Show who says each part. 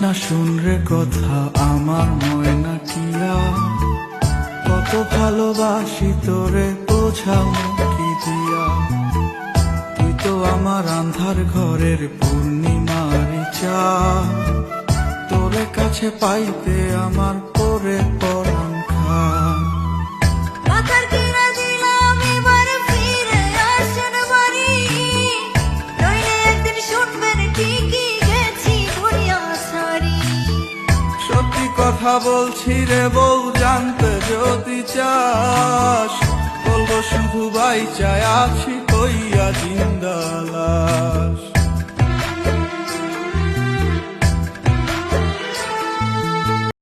Speaker 1: না শুনরে কথা আমার ময়না টিয়া, কত ভালোবাসি তোরে বোঝাবো কি দিয়া। তুই তো আমার আন্ধার ঘরের পূর্ণিমারি চাঁদ, তোরে কাছে পাইতে আমার পরে পরাণ খা। সত্যি কথা বলছি রে বউ, জানতে যদি চাস, বলবো শুধু ভাই চাই আছি কইয়া জিন্দা লাশ।